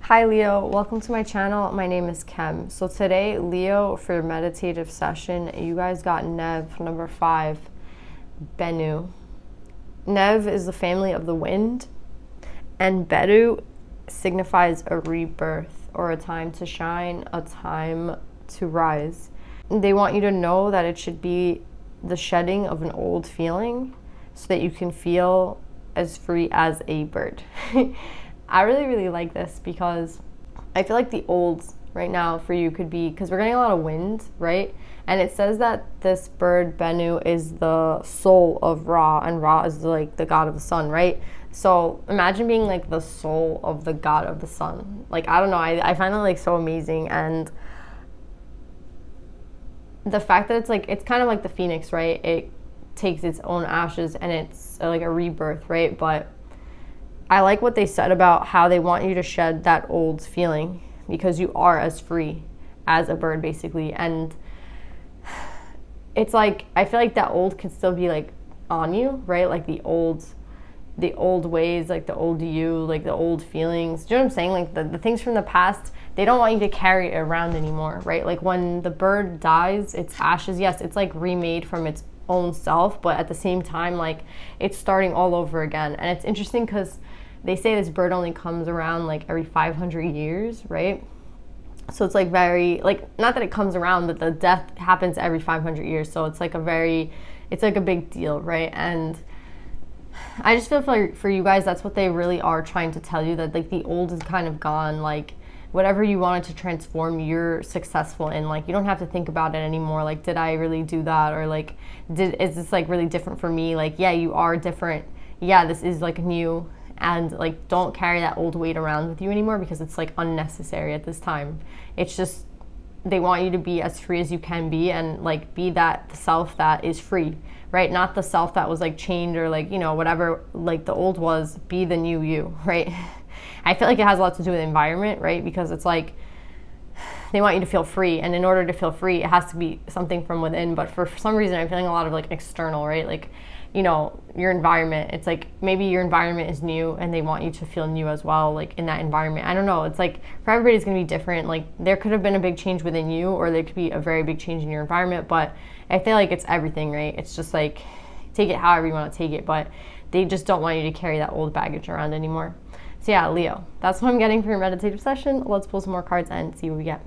Hi Leo, welcome to my channel. My name is Kem. So today, Leo, for your meditative session, you guys got Nev, number 5, Bennu. Nev is the family of the wind, and Bennu signifies a rebirth or a time to shine, a time to rise. They want you to know that it should be the shedding of an old feeling so that you can feel as free as a bird. I really like this because I feel like the old right now for you could be, because we're getting a lot of wind, right? And it says that this bird, Bennu, is the soul of Ra, and Ra is like the god of the sun, right? So imagine being like the soul of the god of the sun. Like, I don't know, I find that like so amazing. And the fact that it's kind of like the phoenix, right? It takes its own ashes and it's like a rebirth, right? But I like what they said about how they want you to shed that old feeling because you are as free as a bird, basically. And it's like, I feel like that old can still be like on you, right? Like the old ways, like the old you, like the old feelings. Do you know what I'm saying? Like the things from the past, they don't want you to carry it around anymore, right? Like when the bird dies, its ashes, yes, it's like remade from its own self, but at the same time, like it's starting all over again. And it's interesting because they say this bird only comes around like every 500 years, right? So it's like very, like, not that it comes around, but the death happens every 500 years. So it's like it's like a big deal, right? And I just feel for you guys, that's what they really are trying to tell you, that like the old is kind of gone. Like whatever you wanted to transform, you're successful in. Like you don't have to think about it anymore. Like, did I really do that? Or like, is this like really different for me? Like, yeah, you are different. Yeah, this is like new. And like, don't carry that old weight around with you anymore because it's like unnecessary at this time. It's just, they want you to be as free as you can be and like be that self that is free, right? Not the self that was like chained or like, you know, whatever like the old was. Be the new you, right? I feel like it has a lot to do with the environment, right? Because it's like they want you to feel free, and in order to feel free, it has to be something from within. But for some reason, I'm feeling a lot of like external, right? Like, you know, your environment. It's like maybe your environment is new and they want you to feel new as well, like in that environment. I don't know. It's like for everybody, it's going to be different. Like there could have been a big change within you, or there could be a very big change in your environment. But I feel like it's everything, right? It's just like take it however you want to take it, but they just don't want you to carry that old baggage around anymore. So yeah, Leo, that's what I'm getting for your meditative session. Let's pull some more cards and see what we get.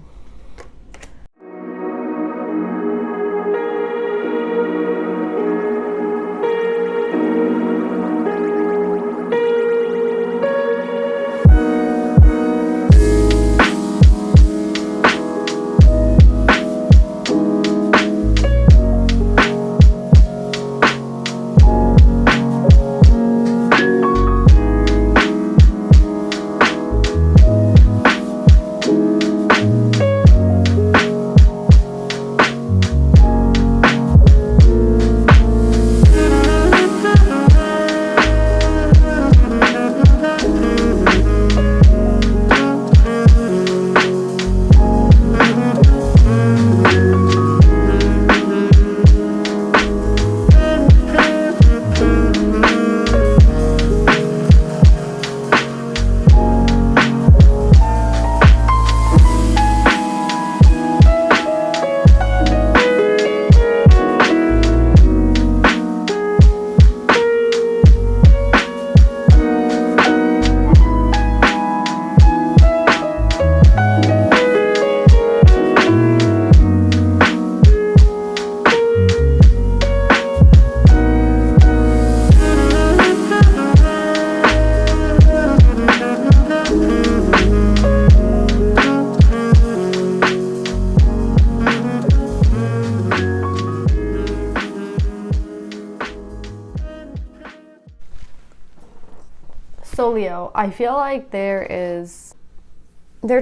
So Leo, I feel like they're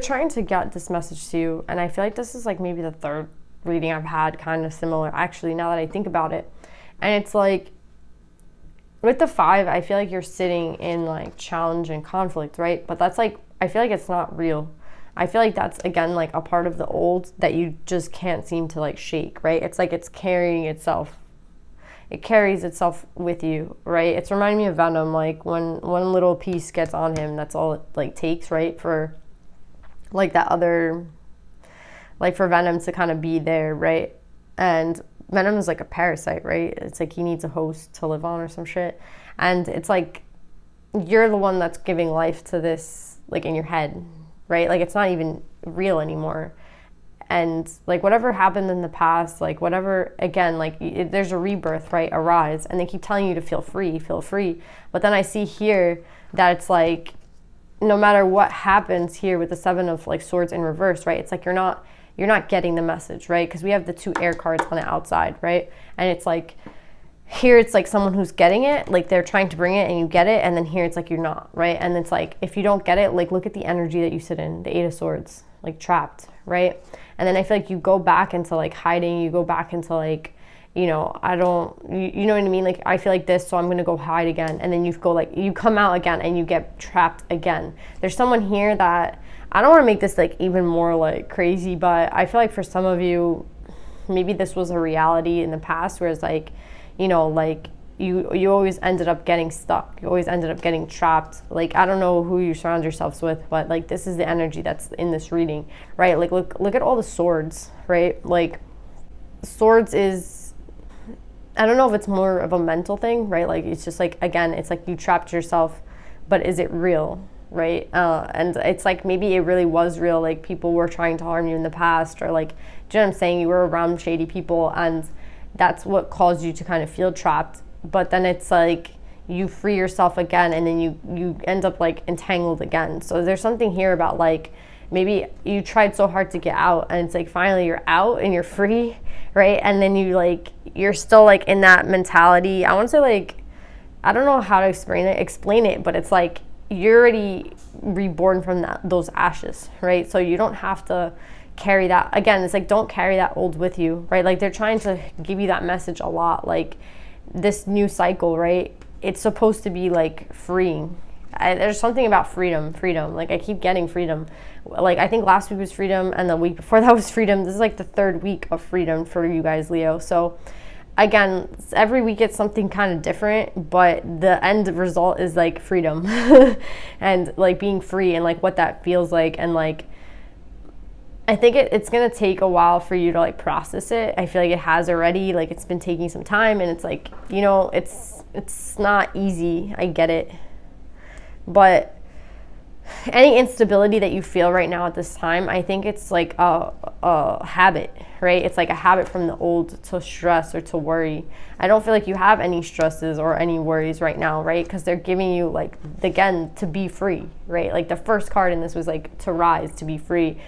trying to get this message to you, and I feel like this is like maybe the third reading I've had kind of similar, actually, now that I think about it. And it's like with the 5, I feel like you're sitting in like challenge and conflict, right? But that's like, I feel like it's not real. I feel like that's again like a part of the old that you just can't seem to like shake, right? It's like it's carrying itself. It carries itself with you, right? It's reminding me of Venom, like when one little piece gets on him, that's all it like takes, right? For like that other, like for Venom to kind of be there, right? And Venom is like a parasite, right? It's like he needs a host to live on or some shit. And it's like you're the one that's giving life to this, like in your head, right? Like it's not even real anymore. And like whatever happened in the past, like whatever, again, like there's a rebirth, right? A rise. And they keep telling you to feel free, feel free. But then I see here that it's like, no matter what happens here with the Seven of like Swords in reverse, right? It's like you're not getting the message, right? Because we have the 2 air cards on the outside, right? And it's like, here it's like someone who's getting it, like they're trying to bring it and you get it, and then here it's like you're not, right? And it's like, if you don't get it, like look at the energy that you sit in, the 8 of Swords, like trapped, right? And then I feel like you go back into like hiding, you go back into like, you know, you know what I mean? Like I feel like this, so I'm gonna go hide again. And then you go like, you come out again and you get trapped again. There's someone here that, I don't wanna make this like even more like crazy, but I feel like for some of you, maybe this was a reality in the past where it's like, you know, like you always ended up getting stuck. You always ended up getting trapped. Like, I don't know who you surround yourselves with, but like this is the energy that's in this reading, right? Like look at all the swords, right? Like swords is, I don't know if it's more of a mental thing, right? Like it's just like, again, it's like you trapped yourself, but is it real, right? And it's like maybe it really was real. Like people were trying to harm you in the past, or like, do you know what I'm saying? You were around shady people and that's what caused you to kind of feel trapped. But then it's like you free yourself again and then you end up like entangled again. So there's something here about like maybe you tried so hard to get out and it's like finally you're out and you're free, right? And then you're still like in that mentality. I want to say like, I don't know how to explain it, but it's like you're already reborn from those ashes, right? So you don't have to carry that. Again, it's like don't carry that old with you, right? Like they're trying to give you that message a lot. Like this new cycle, right? It's supposed to be like freeing. There's something about freedom. Like I keep getting freedom. Like I think last week was freedom and the week before that was freedom. This is like the 3rd week of freedom for you guys, Leo. So again, every week it's something kind of different, but the end result is like freedom and like being free and like what that feels like. And like I think it's going to take a while for you to like process it. I feel like it has already, like it's been taking some time and it's like, you know, it's not easy. I get it. But any instability that you feel right now at this time, I think it's like a habit, right? It's like a habit from the old to stress or to worry. I don't feel like you have any stresses or any worries right now, right? Because they're giving you like, again, to be free, right? Like the first card in this was like to rise, to be free.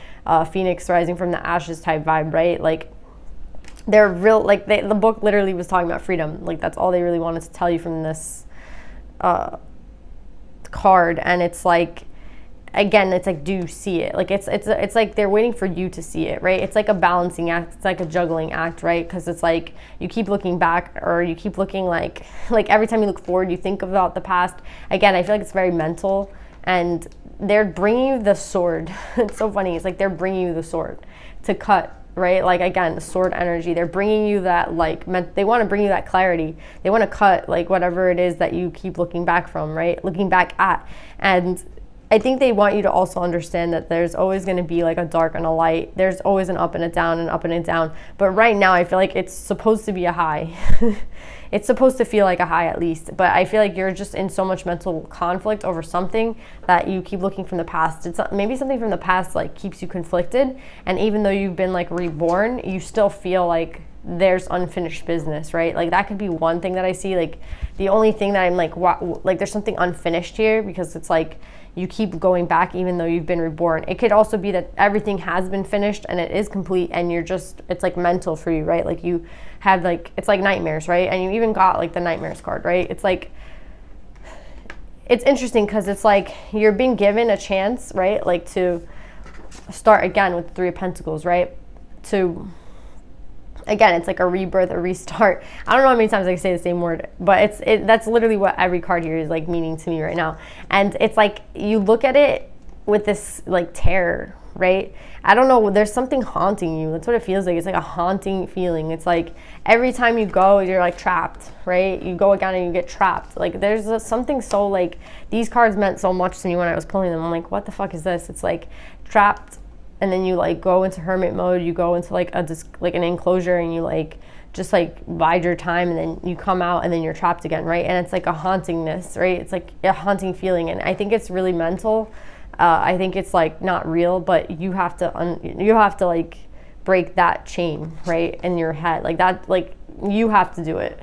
Phoenix rising from the ashes type vibe, right? Like they're real, like the book literally was talking about freedom. Like that's all they really wanted to tell you from this card. And it's like, again, it's like, do you see it? Like it's like they're waiting for you to see it, right? It's like a balancing act. It's like a juggling act, right? Because it's like you keep looking back or you keep looking like every time you look forward, you think about the past. Again, I feel like it's very mental and they're bringing you the sword. It's so funny. It's like they're bringing you the sword to cut, right? Like again, the sword energy. They're bringing you that like, they want to bring you that clarity. They want to cut like whatever it is that you keep looking back from, right? Looking back at. And I think they want you to also understand that there's always going to be like a dark and a light. There's always an up and a down and up and a down. But right now I feel like it's supposed to be a high. It's supposed to feel like a high at least. But I feel like you're just in so much mental conflict over something that you keep looking from the past. It's maybe something from the past like keeps you conflicted. And even though you've been like reborn, you still feel like there's unfinished business, right? Like that could be one thing that I see. Like the only thing that I'm like, wow, like there's something unfinished here because it's like you keep going back even though you've been reborn. It could also be that everything has been finished and it is complete and you're just, it's like mental for you, right? Like you had like, it's like nightmares, right? And you even got like the nightmares card, right? It's like, it's interesting because it's like you're being given a chance, right? Like to start again with the 3 of Pentacles, right? Again, it's like a rebirth, a restart. I don't know how many times I say the same word, but that's literally what every card here is like meaning to me right now. And it's like you look at it with this like terror, right? I don't know, there's something haunting you. That's what it feels like. It's like a haunting feeling. It's like every time you go, you're like trapped, right? You go again and you get trapped. Like there's something so like, these cards meant so much to me when I was pulling them. I'm like, what the fuck is this? It's like trapped, and then you like go into hermit mode. You go into like an enclosure, and you like just like bide your time, and then you come out, and then you're trapped again, right? And it's like a hauntingness, right? It's like a haunting feeling, and I think it's really mental. I think it's like not real, but you have to like break that chain, right, in your head. Like that, like you have to do it.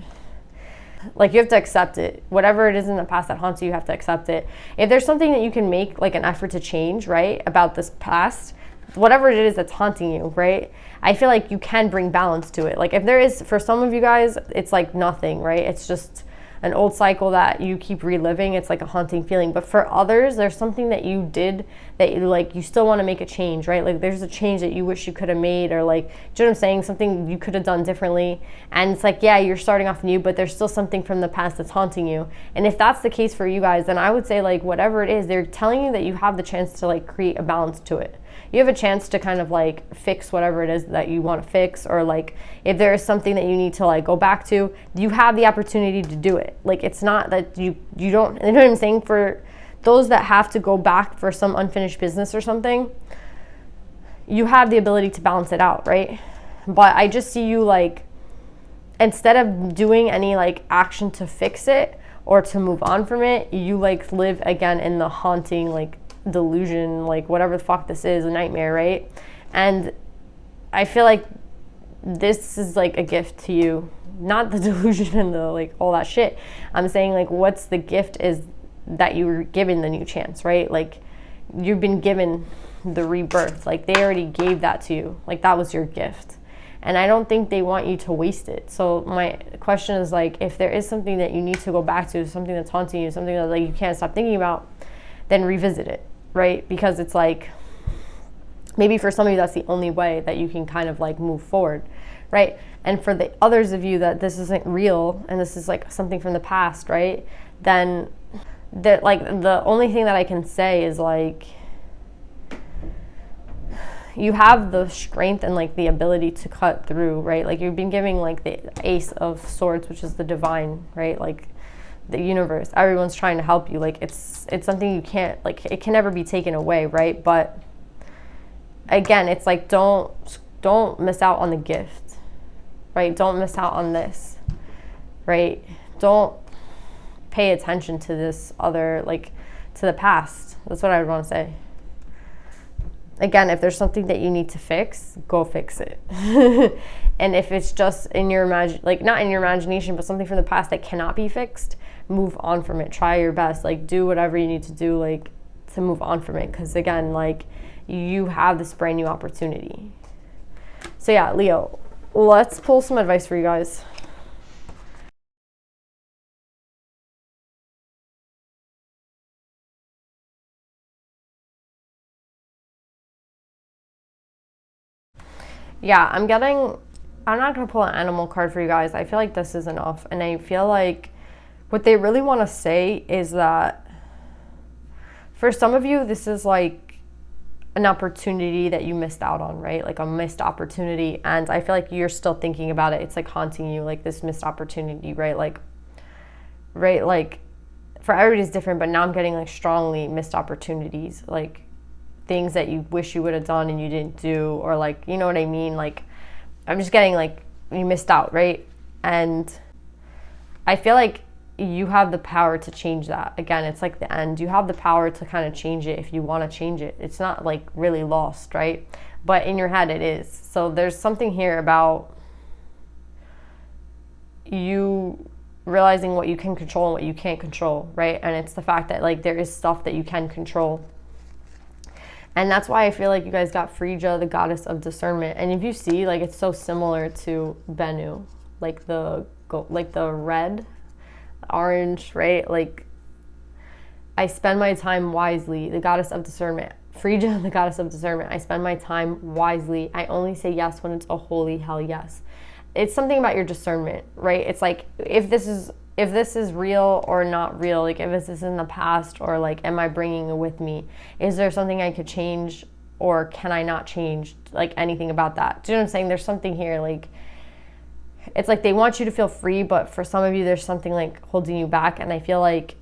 Like you have to accept it. Whatever it is in the past that haunts you, you have to accept it. If there's something that you can make like an effort to change, right, about this past, whatever it is that's haunting you, right, I feel like you can bring balance to it. Like if there is, for some of you guys, it's like nothing, right? It's just an old cycle that you keep reliving. It's like a haunting feeling. But for others, there's something that you did that you like, you still want to make a change, right? Like there's a change that you wish you could have made, or like, do you know what I'm saying? Something you could have done differently. And it's like, yeah, you're starting off new, but there's still something from the past that's haunting you. And if that's the case for you guys, then I would say like, whatever it is, they're telling you that you have the chance to like create a balance to it. You have a chance to kind of like fix whatever it is that you want to fix, or like if there is something that you need to like go back to, you have the opportunity to do it. Like it's not that you don't, you know what I'm saying? For those that have to go back for some unfinished business or something, you have the ability to balance it out, right? But I just see you like, instead of doing any like action to fix it or to move on from it, you like live again in the haunting like delusion, like whatever the fuck this is, a nightmare, right? And I feel like this is like a gift to you, not the delusion and the like all that shit. I'm saying like, what's the gift is that you were given the new chance, right? Like you've been given the rebirth. Like they already gave that to you. Like that was your gift. And I don't think they want you to waste it. So my question is like, if there is something that you need to go back to, something that's haunting you, something that like you can't stop thinking about, then revisit it, right? Because it's like, maybe for some of you that's the only way that you can kind of like move forward, right? And for the others of you that this isn't real and this is like something from the past, right? Then that like the only thing that I can say is like, you have the strength and like the ability to cut through, right? Like you've been giving like the Ace of Swords, which is the divine, right? Like the universe, everyone's trying to help you. Like it's something you can't, like it can never be taken away, right? But again, it's like don't miss out on the gift, right? Don't miss out on this, right? Don't pay attention to this other, like to the past. That's what I would want to say. Again, if there's something that you need to fix, go fix it. And if it's just in your like not in your imagination, but something from the past that cannot be fixed, move on from it. Try your best. Like do whatever you need to do, like to move on from it. Because again, like you have this brand new opportunity. So yeah, Leo, let's pull some advice for you guys. Yeah, I'm not going to pull an animal card for you guys. I feel like this is enough. And I feel like what they really want to say is that for some of you, this is like an opportunity that you missed out on, right? Like a missed opportunity. And I feel like you're still thinking about it. It's like haunting you, like this missed opportunity, right? Like for everybody's different, but now I'm getting like strongly missed opportunities, like things that you wish you would have done and you didn't do, or like, you know what I mean? Like, I'm just getting like, you missed out, right? And I feel like you have the power to change that. Again, it's like the end. You have the power to kind of change it if you want to change it. It's not like really lost, right? But in your head it is. So there's something here about you realizing what you can control and what you can't control, right? And it's the fact that like there is stuff that you can control. And that's why I feel like you guys got Frigga, the goddess of discernment. And if you see, like it's so similar to Bennu, like the red, orange, right? Like I spend my time wisely, the goddess of discernment. Frigga, the goddess of discernment. I spend my time wisely. I only say yes when it's a holy hell yes. It's something about your discernment, right? It's like if if this is real or not real, like if this is in the past, or like am I bringing it with me? Is there something I could change, or can I not change like anything about that? Do you know what I'm saying? There's something here, like it's like they want you to feel free, but for some of you there's something like holding you back. And I feel like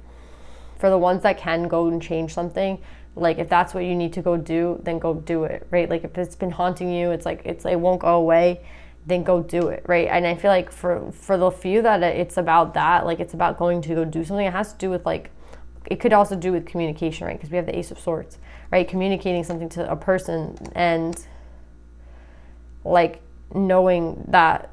for the ones that can go and change something, like if that's what you need to go do, then go do it, right? Like if it's been haunting you, it won't go away, then go do it, right? And I feel like for the few that it's about that, like it's about going to go do something, it has to do with like, it could also do with communication, right? Because we have the Ace of Swords, right? Communicating something to a person and like knowing that,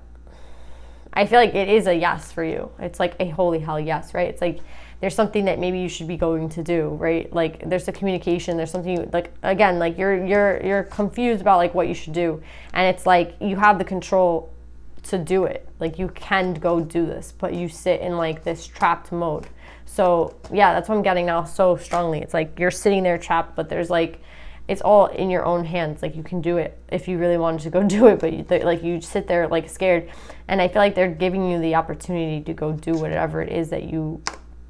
I feel like it is a yes for you. It's like a holy hell yes, right? It's like there's something that maybe you should be going to do, right? Like there's a communication, there's something like, again, like you're confused about like what you should do, and it's like you have the control to do it. Like you can go do this, but you sit in like this trapped mode. So yeah, that's what I'm getting now so strongly. It's like you're sitting there trapped, but there's like, it's all in your own hands. Like you can do it if you really wanted to go do it, but you sit there like scared. And I feel like they're giving you the opportunity to go do whatever it is that you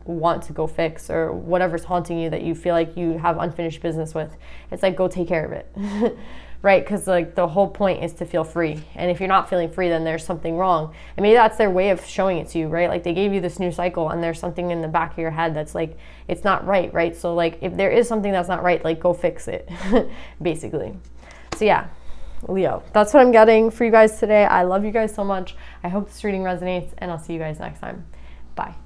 want to go fix, or whatever's haunting you that you feel like you have unfinished business with. It's like, go take care of it. Right? Because like the whole point is to feel free. And if you're not feeling free, then there's something wrong. And maybe that's their way of showing it to you, right? Like they gave you this new cycle, and there's something in the back of your head that's like, it's not right, right? So like if there is something that's not right, like go fix it, basically. So yeah, Leo, that's what I'm getting for you guys today. I love you guys so much. I hope this reading resonates, and I'll see you guys next time. Bye.